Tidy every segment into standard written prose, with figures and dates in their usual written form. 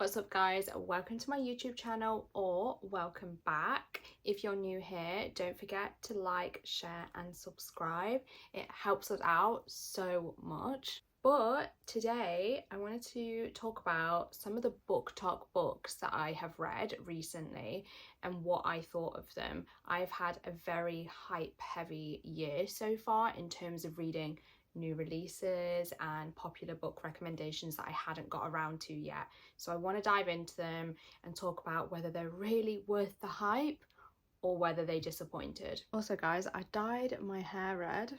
What's up guys, welcome to my YouTube channel, or welcome back. If you're new here, don't forget to like, share and subscribe. It helps us out so much. But today I wanted to talk about some of the BookTok books that I have read recently and what I thought of them. I've had a very hype heavy year so far in terms of reading new releases and popular book recommendations that I hadn't got around to yet. So I want to dive into them and talk about whether they're really worth the hype or whether they disappointed. Also guys, I dyed my hair red.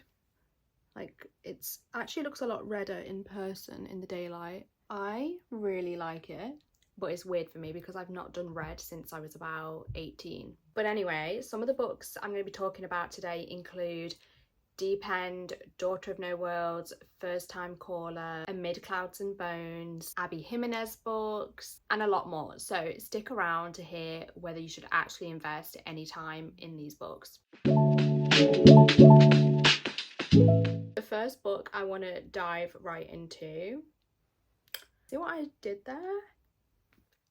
Like, it's actually looks a lot redder in person in the daylight. I really like it, but it's weird for me because I've not done red since I was about 18. But anyway, some of the books I'm going to be talking about today include Deep End, Daughter of No Worlds, First Time Caller, Amid Clouds and Bones, Abby Jimenez books, and a lot more. So stick around to hear whether you should actually invest any time in these books. The first book I want to dive right into. See what I did there?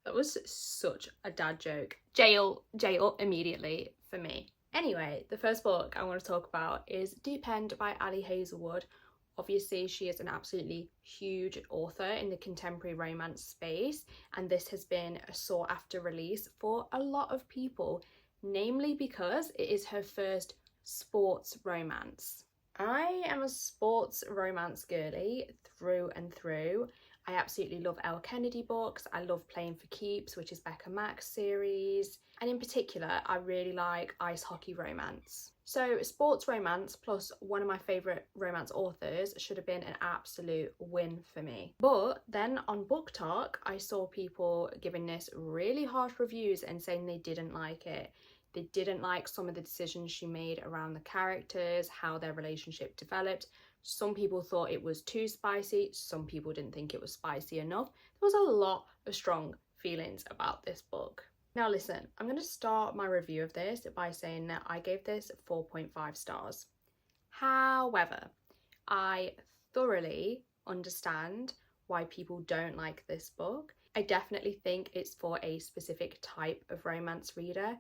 That was such a dad joke. Jail immediately for me. Anyway, the first book I want to talk about is Deep End by Hazelwood. Obviously, she is an absolutely huge author in the contemporary romance space, and this has been a sought after release for a lot of people, namely because it is her first sports romance. I am a sports romance girly through and through. I absolutely love Elle Kennedy books. I love Playing for Keeps, which is Becca Mack's series. And in particular, I really like ice hockey romance. So sports romance plus one of my favourite romance authors should have been an absolute win for me. But then on BookTok, I saw people giving this really harsh reviews and saying they didn't like it. They didn't like some of the decisions she made around the characters, how their relationship developed. Some people thought it was too spicy, some people didn't think it was spicy enough. There was a lot of strong feelings about this book. Now listen, I'm going to start my review of this by saying that I gave this 4.5 stars. However, I thoroughly understand why people don't like this book. I definitely think it's for a specific type of romance reader,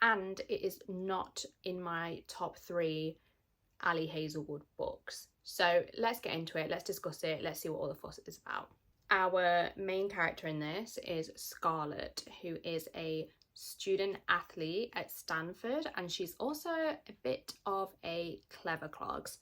and it is not in my top 3 Hazelwood books. So let's get into it, let's discuss it, let's see what all the fuss is about. Our main character in this is Scarlett, who is a student athlete at Stanford, and she's also a bit of a clever clogs,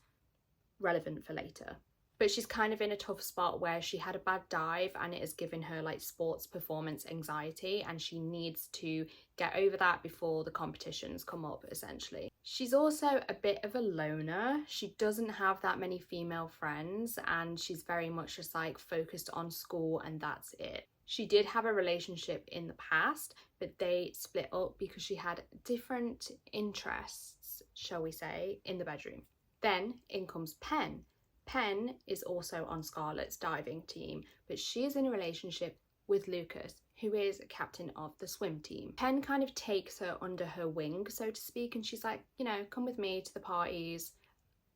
relevant for later. But she's kind of in a tough spot where she had a bad dive and it has given her like sports performance anxiety, and she needs to get over that before the competitions come up essentially. She's also a bit of a loner. She doesn't have that many female friends and she's very much just like focused on school and that's it. She did have a relationship in the past, but they split up because she had different interests, shall we say, in the bedroom. Then in comes Penn. Penn is also on Scarlett's diving team, but she is in a relationship with Lucas, who is captain of the swim team. Penn kind of takes her under her wing, so to speak, and she's like, you know, come with me to the parties.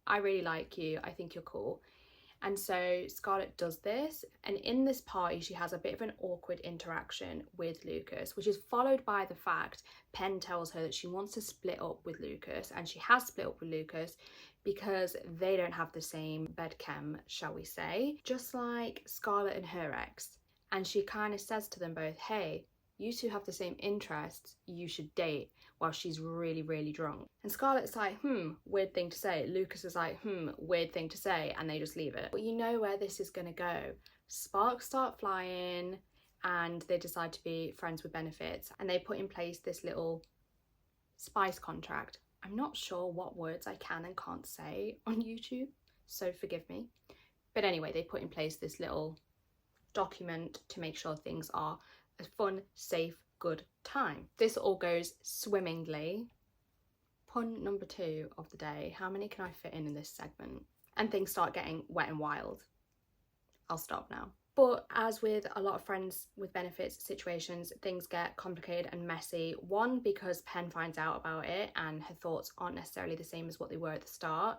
I really like you. I think you're cool. And so Scarlett does this, and in this party she has a bit of an awkward interaction with Lucas, which is followed by the fact Penn tells her that she wants to split up with Lucas, and she has split up with Lucas because they don't have the same bed chem, shall we say, just like Scarlett and her ex. And she kind of says to them both, hey, you two have the same interests, you should date, while she's really, really drunk. And Scarlett's like, weird thing to say. Lucas is like, weird thing to say, and they just leave it. But you know where this is gonna go. Sparks start flying, and they decide to be friends with benefits, and they put in place this little spice contract. I'm not sure what words I can and can't say on YouTube, so forgive me. But anyway, they put in place this little document to make sure things are a fun, safe, good time. This all goes swimmingly. Pun number 2 of the day. How many can I fit in this segment? And things start getting wet and wild. I'll stop now. But as with a lot of friends with benefits situations, things get complicated and messy. One, because Penn finds out about it and her thoughts aren't necessarily the same as what they were at the start.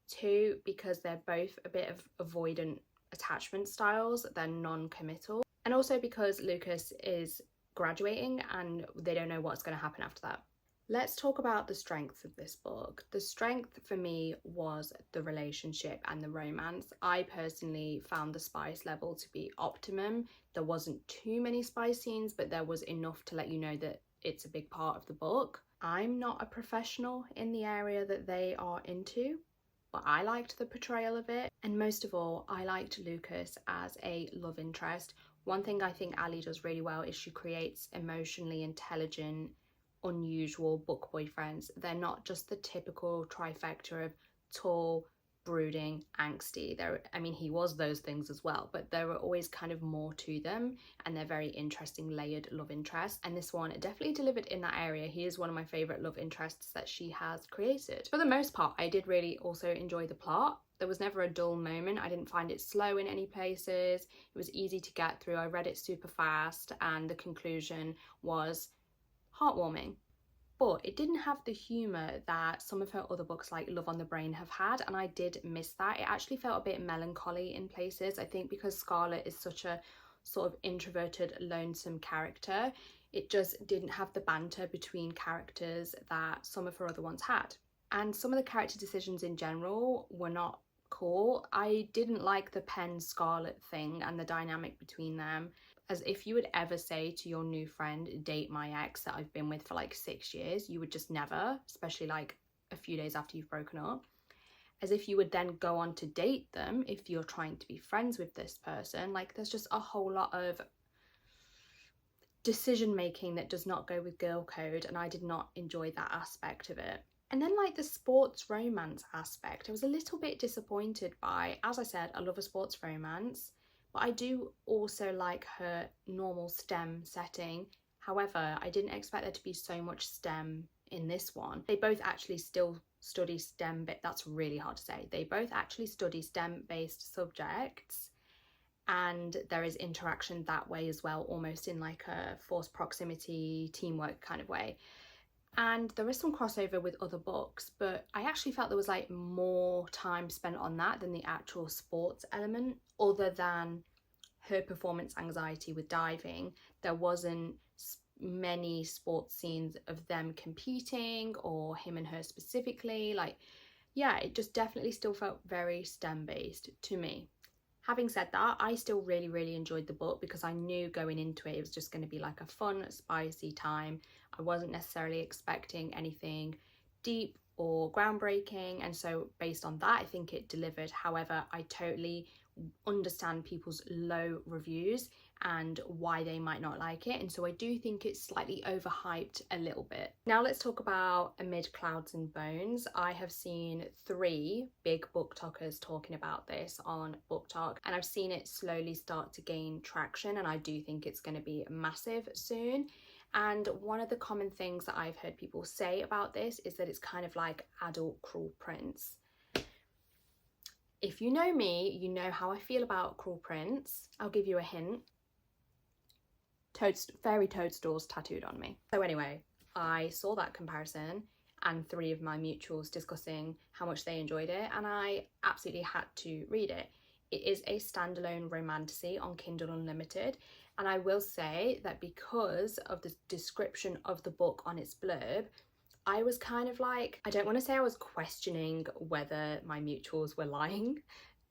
2, because they're both a bit of avoidant attachment styles, they're non-committal. And also because Lucas is graduating and they don't know what's going to happen after that. Let's talk about the strengths of this book. The strength for me was the relationship and the romance. I personally found the spice level to be optimum. There wasn't too many spice scenes, but there was enough to let you know that it's a big part of the book. I'm not a professional in the area that they are into, but I liked the portrayal of it. And most of all, I liked Lucas as a love interest. One thing I think Ali does really well is she creates emotionally intelligent, unusual book boyfriends. They're not just the typical trifecta of tall, brooding, angsty. He was those things as well, but there are always kind of more to them, and they're very interesting layered love interests, and this one definitely delivered in that area. He is one of my favorite love interests that she has created. For the most part, I did really also enjoy the plot. There was never a dull moment. I didn't find it slow in any places. It was easy to get through. I read it super fast, and the conclusion was heartwarming. But it didn't have the humour that some of her other books like Love on the Brain have had, and I did miss that. It actually felt a bit melancholy in places. I think because Scarlett is such a sort of introverted, lonesome character, it just didn't have the banter between characters that some of her other ones had. And some of the character decisions in general were not cool. I didn't like the Penn-Scarlett thing and the dynamic between them. As if you would ever say to your new friend, date my ex that I've been with for like 6 years, you would just never, especially like a few days after you've broken up. As if you would then go on to date them if you're trying to be friends with this person. Like, there's just a whole lot of decision making that does not go with girl code, and I did not enjoy that aspect of it. And then like the sports romance aspect, I was a little bit disappointed by. As I said, I love a sports romance, but I do also like her normal STEM setting. However, I didn't expect there to be so much STEM in this one. They both actually still study STEM, but that's really hard to say. They both actually study STEM-based subjects, and there is interaction that way as well, almost in like a forced proximity, teamwork kind of way. And there is some crossover with other books, but I actually felt there was like more time spent on that than the actual sports element. Other than her performance anxiety with diving, there wasn't many sports scenes of them competing or him and her specifically. Like, yeah, it just definitely still felt very STEM based to me. Having said that, I still really enjoyed the book because I knew going into it, it was just going to be like a fun, spicy time. I wasn't necessarily expecting anything deep or groundbreaking, and so based on that, I think it delivered. However, I totally understand people's low reviews and why they might not like it, and so I do think it's slightly overhyped a little bit. Now let's talk about Amid Clouds and Bones. I have seen 3 big BookTokers talking about this on BookTok, and I've seen it slowly start to gain traction, and I do think it's going to be massive soon. And one of the common things that I've heard people say about this is that it's kind of like adult Cruel Prince. If you know me, you know how I feel about Cruel Prince. I'll give you a hint. Fairy toadstools tattooed on me. So anyway, I saw that comparison and 3 of my mutuals discussing how much they enjoyed it, and I absolutely had to read it. It is a standalone romantasy on Kindle Unlimited, and I will say that because of the description of the book on its blurb, I was kind of like, I don't want to say I was questioning whether my mutuals were lying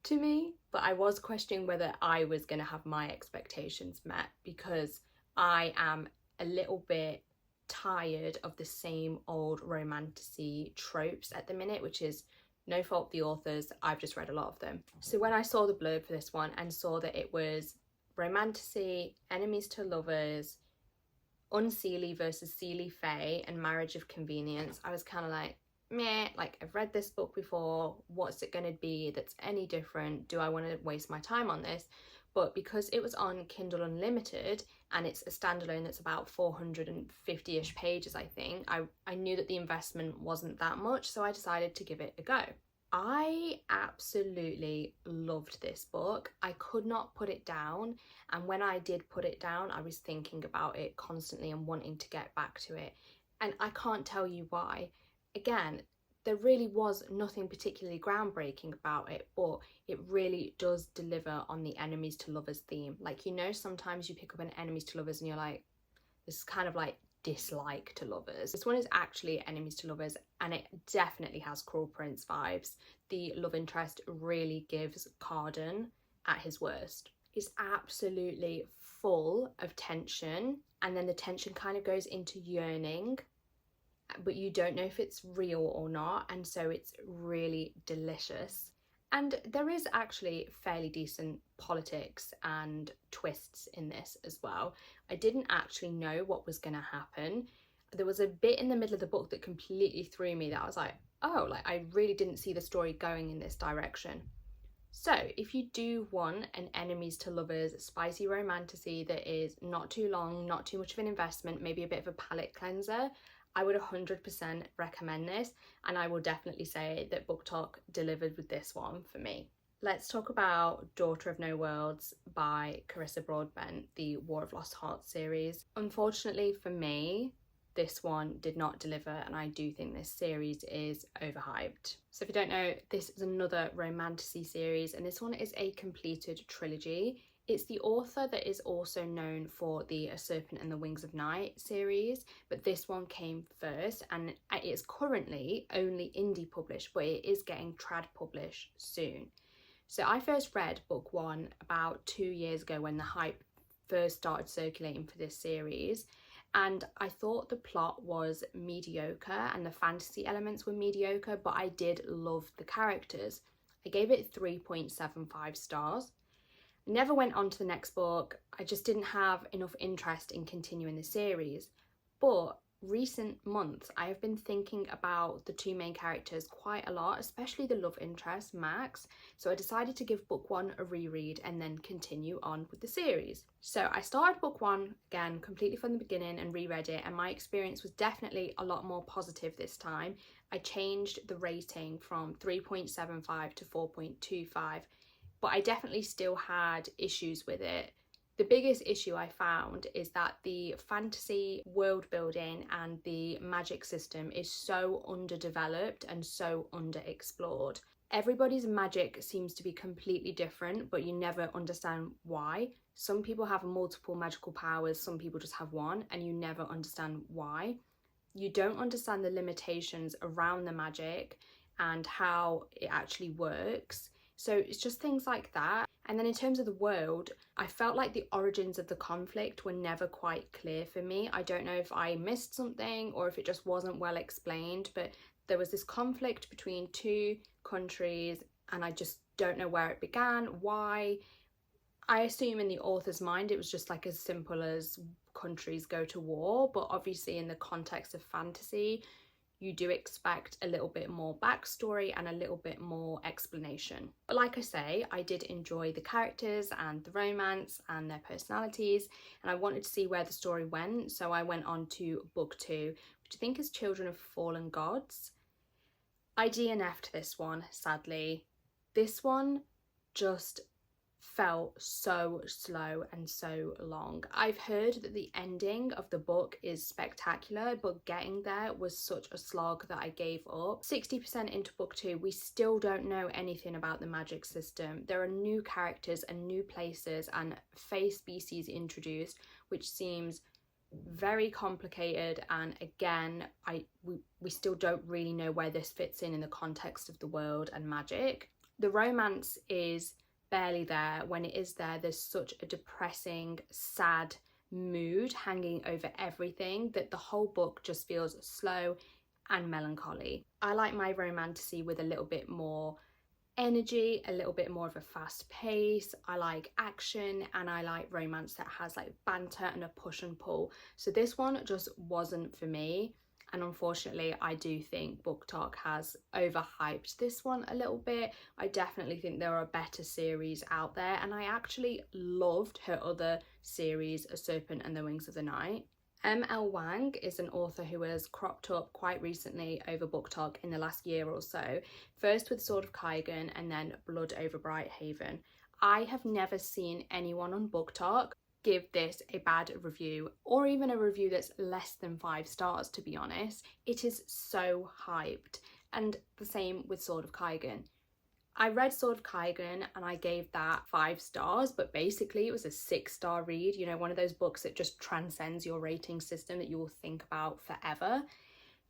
to me, but I was questioning whether I was going to have my expectations met, because I am a little bit tired of the same old romantasy tropes at the minute, which is no fault of the authors, I've just read a lot of them. So when I saw the blurb for this one and saw that it was romantasy, enemies to lovers, unseelie versus seelie fae, and marriage of convenience, I was kind of like, meh, like I've read this book before, what's it going to be that's any different? Do I want to waste my time on this? But because it was on Kindle Unlimited and it's a standalone that's about 450-ish pages, I think, I knew that the investment wasn't that much, so I decided to give it a go. I absolutely loved this book. I could not put it down, and when I did put it down, I was thinking about it constantly and wanting to get back to it, and I can't tell you why. Again, there really was nothing particularly groundbreaking about it, but it really does deliver on the enemies to lovers theme. Like, you know, sometimes you pick up an enemies to lovers and you're like, this is kind of like dislike to lovers. This one is actually enemies to lovers, and it definitely has Cruel Prince vibes. The love interest really gives Carden at his worst. It's absolutely full of tension, and then the tension kind of goes into yearning, but you don't know if it's real or not, and so it's really delicious. And there is actually fairly decent politics and twists in this as well. I didn't actually know what was going to happen. There was a bit in the middle of the book that completely threw me, that I was like, oh, like I really didn't see the story going in this direction. So if you do want an enemies to lovers spicy romantasy that is not too long, not too much of an investment, maybe a bit of a palate cleanser, I would 100% recommend this, and I will definitely say that BookTok delivered with this one for me. Let's talk about Daughter of No Worlds by Carissa Broadbent, the War of Lost Hearts series. Unfortunately for me, this one did not deliver, and I do think this series is overhyped. So if you don't know, this is another romantasy series, and this one is a completed trilogy. It's the author that is also known for the A Serpent and the Wings of Night series, but this one came first, and it is currently only indie published, but it is getting trad published soon. So I first read book one about 2 years ago when the hype first started circulating for this series, and I thought the plot was mediocre and the fantasy elements were mediocre, but I did love the characters. I gave it 3.75 stars. Never went on to the next book. I just didn't have enough interest in continuing the series. But recent months, I have been thinking about the two main characters quite a lot, especially the love interest, Max. So I decided to give book one a reread and then continue on with the series. So I started book one again completely from the beginning and reread it, and my experience was definitely a lot more positive this time. I changed the rating from 3.75 to 4.25. But I definitely still had issues with it. The biggest issue I found is that the fantasy world building and the magic system is so underdeveloped and so underexplored. Everybody's magic seems to be completely different, but you never understand why. Some people have multiple magical powers, some people just have one, and you never understand why. You don't understand the limitations around the magic and how it actually works. So it's just things like that. And then in terms of the world, I felt like the origins of the conflict were never quite clear for me. I don't know if I missed something or if it just wasn't well explained, but there was this conflict between two countries and I just don't know where it began, why. I assume in the author's mind it was just like as simple as countries go to war, but obviously in the context of fantasy, you do expect a little bit more backstory and a little bit more explanation. But like I say, I did enjoy the characters and the romance and their personalities, and I wanted to see where the story went, so I went on to book two, which I think is Children of Fallen Gods. I DNF'd this one, sadly. This one just felt so slow and so long. I've heard that the ending of the book is spectacular, but getting there was such a slog that I gave up. 60% into book two, we still don't know anything about the magic system. There are new characters and new places and fae species introduced, which seems very complicated, and again we still don't really know where this fits in the context of the world and magic. The romance is barely there. When it is there, there's such a depressing, sad mood hanging over everything that the whole book just feels slow and melancholy. I like my romantasy with a little bit more energy, a little bit more of a fast pace. I like action and I like romance that has like banter and a push and pull. So this one just wasn't for me. And unfortunately, I do think BookTok has overhyped this one a little bit. I definitely think there are better series out there, and I actually loved her other series, A Serpent and the Wings of the Night. M.L. Wang is an author who has cropped up quite recently over BookTok in the last year or so, first with Sword of Kaigan and then Blood over Brighthaven. I have never seen anyone on BookTok give this a bad review, or even a review that's less than 5 stars, to be honest. It is so hyped. And the same with Sword of Kaigan. I read Sword of Kaigan and I gave that 5 stars, but basically it was a 6-star read. You know, one of those books that just transcends your rating system that you will think about forever.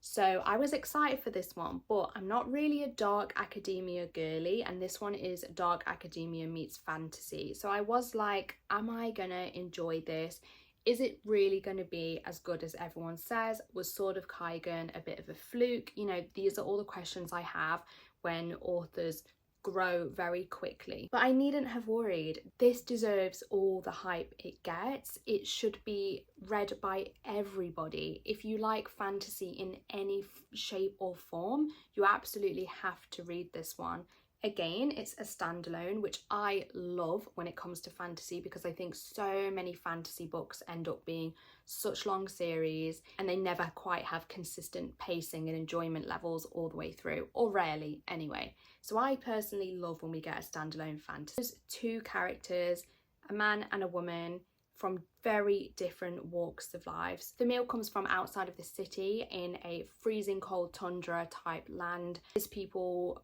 So I was excited for this one, but I'm not really a dark academia girly, and this one is dark academia meets fantasy. So I was like, am I gonna enjoy this? Is it really going to be as good as everyone says? Was Sword of Kaigan a bit of a fluke? You know, these are all the questions I have when authors grow very quickly. But I needn't have worried. This deserves all the hype it gets. It should be read by everybody. If you like fantasy in any shape or form, you absolutely have to read this one. Again, it's a standalone, which I love when it comes to fantasy, because I think so many fantasy books end up being such long series and they never quite have consistent pacing and enjoyment levels all the way through, or rarely anyway. So I personally love when we get a standalone fantasy. There's 2 characters, a man and a woman, from very different walks of lives. The meal comes from outside of the city in a freezing cold tundra type land. These people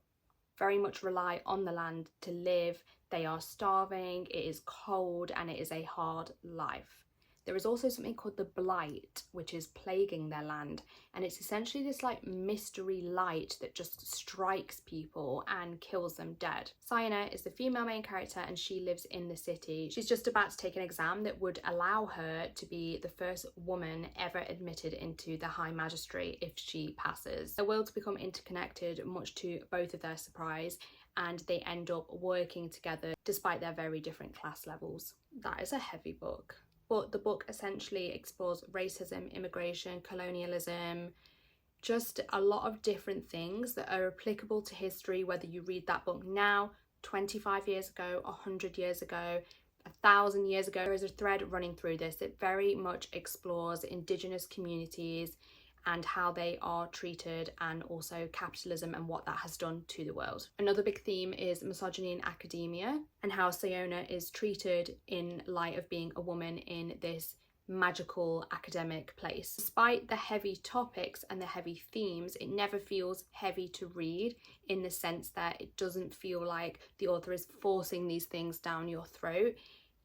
very much rely on the land to live. They are starving, it is cold, and it is a hard life. There is also something called the blight, which is plaguing their land, and it's essentially this like mystery light that just strikes people and kills them dead. Sienna is the female main character and she lives in the city. She's just about to take an exam that would allow her to be the first woman ever admitted into the High Magistracy if she passes. Their worlds become interconnected, much to both of their surprise, and they end up working together despite their very different class levels. That is a heavy book. But the book essentially explores racism, immigration, colonialism, just a lot of different things that are applicable to history, whether you read that book now, 25 years ago, 100 years ago, 1,000 years ago. There is a thread running through this that very much explores Indigenous communities and how they are treated, and also capitalism and what that has done to the world. Another big theme is misogyny in academia and how Sienna is treated in light of being a woman in this magical academic place. Despite the heavy topics and the heavy themes, it never feels heavy to read, in the sense that it doesn't feel like the author is forcing these things down your throat.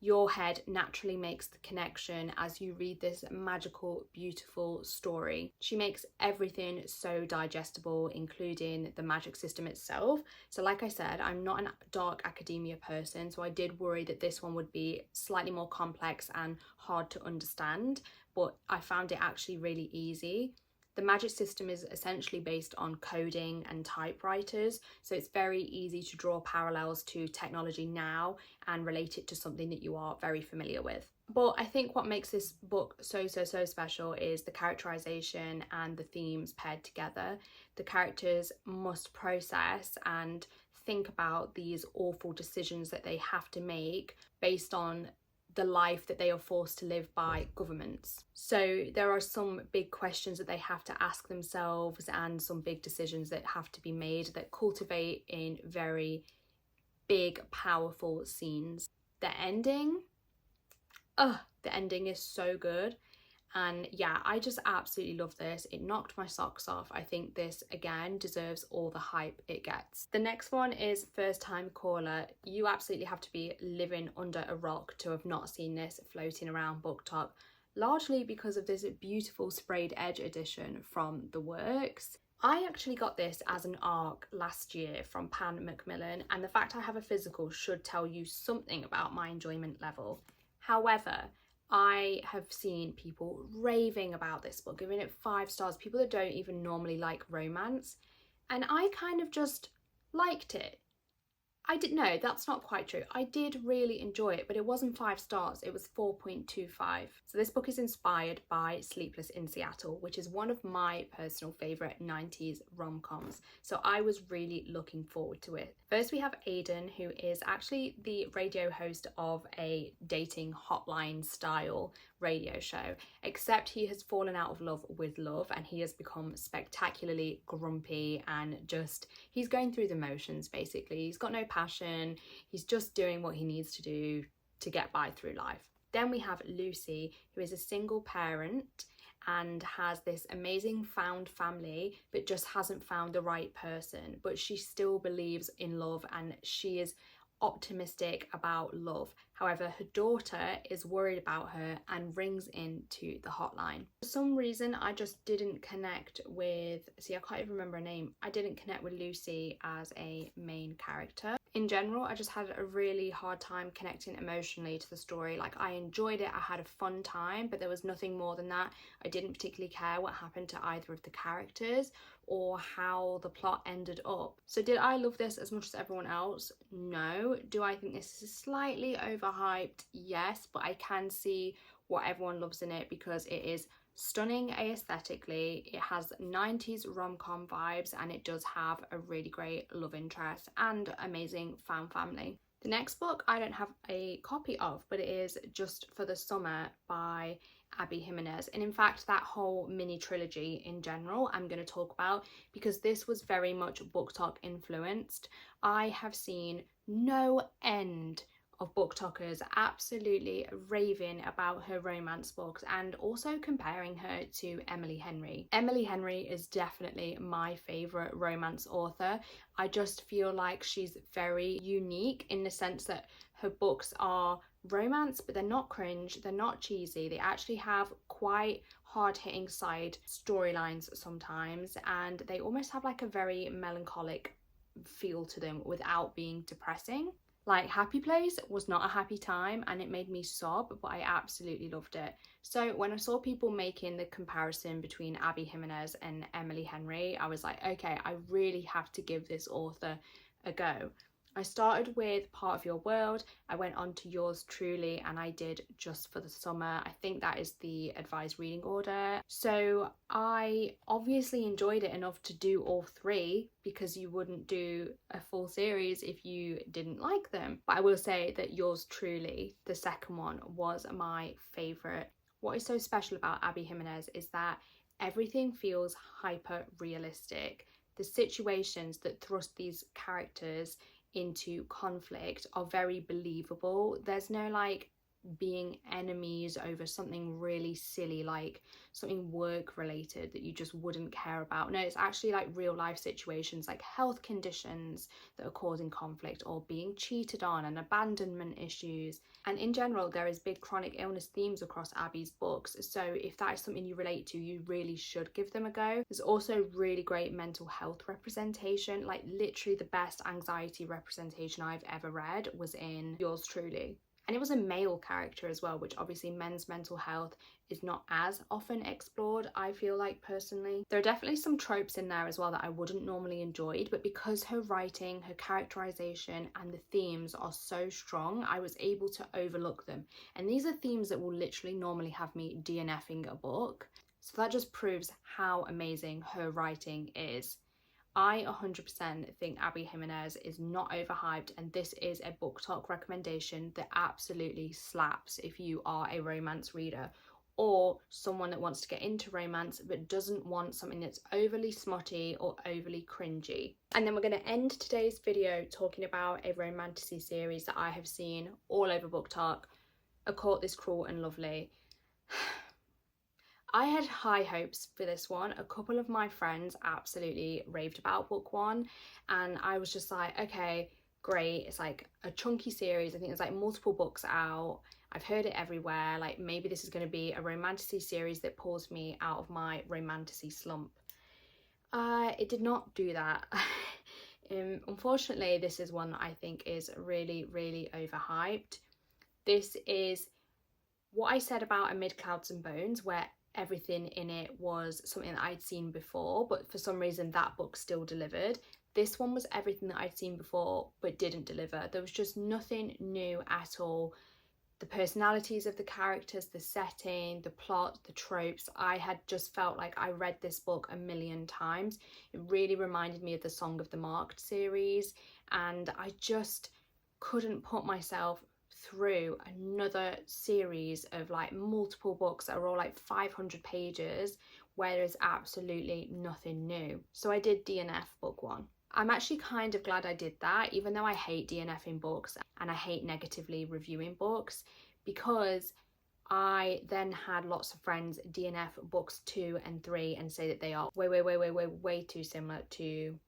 Your head naturally makes the connection as you read this magical, beautiful story. She makes everything so digestible, including the magic system itself. So like I said, I'm not a dark academia person, so I did worry that this one would be slightly more complex and hard to understand, but I found it actually really easy. The magic system is essentially based on coding and typewriters, so it's very easy to draw parallels to technology now and relate it to something that you are very familiar with. But I think what makes this book so special is the characterization and the themes paired together. The characters must process and think about these awful decisions that they have to make based on the life that they are forced to live by governments. So there are some big questions that they have to ask themselves, and some big decisions that have to be made that cultivate in very big, powerful scenes. The ending is so good. And yeah, I just absolutely love this. It knocked my socks off. I think this, again, deserves all the hype it gets. The next one is First Time Caller. You absolutely have to be living under a rock to have not seen this floating around BookTok, largely because of this beautiful sprayed edge edition from The Works. I actually got this as an ARC last year from Pan Macmillan, and the fact I have a physical should tell you something about my enjoyment level. However, I have seen people raving about this book, giving it 5 stars, people that don't even normally like romance, and I kind of just liked it. No, that's not quite true. I did really enjoy it, but it wasn't 5 stars, it was 4.25. So this book is inspired by Sleepless in Seattle, which is one of my personal favourite 90s rom-coms. So I was really looking forward to it. First we have Aidan, who is actually the radio host of a dating hotline style radio show, except he has fallen out of love with love and he has become spectacularly grumpy and just, he's going through the motions basically. He's got no passion, he's just doing what he needs to do to get by through life. Then we have Lucy, who is a single parent and has this amazing found family but just hasn't found the right person, but she still believes in love and she is optimistic about love. However, her daughter is worried about her and rings into the hotline. For some reason, I just didn't connect with, see, I can't even remember her name. I didn't connect with Lucy as a main character. In general, I just had a really hard time connecting emotionally to the story. Like, I enjoyed it, I had a fun time, but there was nothing more than that. I didn't particularly care what happened to either of the characters or how the plot ended up. So did I love this as much as everyone else? No. Do I think this is slightly overhyped? Yes, but I can see what everyone loves in it because it is stunning aesthetically, it has 90s rom-com vibes, and it does have a really great love interest and amazing found family. The next book I don't have a copy of, but it is Just for the Summer by Abby Jimenez, and in fact that whole mini trilogy in general I'm going to talk about because this was very much BookTok influenced. I have seen no end of BookTokers absolutely raving about her romance books and also comparing her to Emily Henry. Emily Henry is definitely my favourite romance author. I just feel like she's very unique in the sense that her books are romance, but they're not cringe, they're not cheesy, they actually have quite hard-hitting side storylines sometimes, and they almost have like a very melancholic feel to them without being depressing. Like Happy Place was not a happy time and it made me sob, but I absolutely loved it. So when I saw people making the comparison between Abby Jimenez and Emily Henry, I was like, okay, I really have to give this author a go. I started with Part of Your World, I went on to Yours Truly, and I did Just for the Summer. I think that is the advised reading order. So I obviously enjoyed it enough to do all three because you wouldn't do a full series if you didn't like them. But I will say that Yours Truly, the second one, was my favourite. What is so special about Abby Jimenez is that everything feels hyper realistic. The situations that thrust these characters into conflict are very believable. There's no like being enemies over something really silly like something work related that you just wouldn't care about. No, it's actually like real life situations like health conditions that are causing conflict or being cheated on and abandonment issues. And in general, there is big chronic illness themes across Abby's books, so if that is something you relate to, you really should give them a go. There's also really great mental health representation, like literally the best anxiety representation I've ever read was in Yours Truly. And it was a male character as well, which obviously men's mental health is not as often explored, I feel like personally. There are definitely some tropes in there as well that I wouldn't normally enjoy, but because her writing, her characterization and the themes are so strong, I was able to overlook them. And these are themes that will literally normally have me DNFing a book. So that just proves how amazing her writing is. I 100% think Abby Jimenez is not overhyped, and this is a BookTok recommendation that absolutely slaps if you are a romance reader or someone that wants to get into romance but doesn't want something that's overly smutty or overly cringy. And then we're going to end today's video talking about a romantasy series that I have seen all over BookTok, A Court This Cruel and Lovely. I had high hopes for this one. A couple of my friends absolutely raved about book one, and I was just like, okay, great. It's like a chunky series. I think there's like multiple books out. I've heard it everywhere. Like maybe this is going to be a romantasy series that pulls me out of my romantasy slump. It did not do that. Unfortunately, this is one that I think is really, really overhyped. This is what I said about Amid Clouds and Bones, where everything in it was something that I'd seen before, but for some reason that book still delivered. This one was everything that I'd seen before but didn't deliver. There was just nothing new at all. The personalities of the characters, the setting, the plot, the tropes, I had just felt like I read this book a million times. It really reminded me of the Song of the Marked series, and I just couldn't put myself through another series of like multiple books that are all like 500 pages where there's absolutely nothing new. So I did DNF book one. I'm actually kind of glad I did that, even though I hate DNFing books and I hate negatively reviewing books, because I then had lots of friends DNF books 2 and 3 and say that they are way too similar to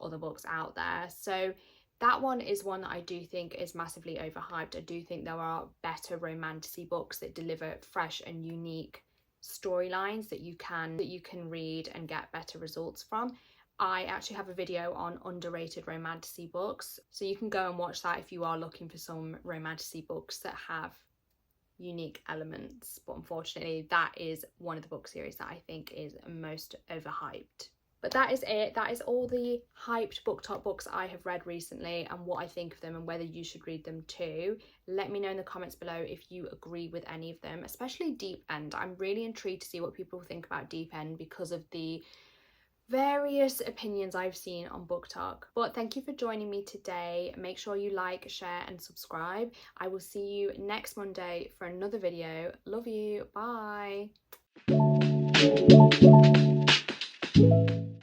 other books out there. So that one is one that I do think is massively overhyped. I do think there are better romantasy books that deliver fresh and unique storylines that you can read and get better results from. I actually have a video on underrated romantasy books, so you can go and watch that if you are looking for some romantasy books that have unique elements. But unfortunately, that is one of the book series that I think is most overhyped. But that is it. That is all the hyped BookTok books I have read recently and what I think of them and whether you should read them too. Let me know in the comments below if you agree with any of them, especially Deep End. I'm really intrigued to see what people think about Deep End because of the various opinions I've seen on BookTok. But thank you for joining me today. Make sure you like, share and subscribe. I will see you next Monday for another video. Love you. Bye.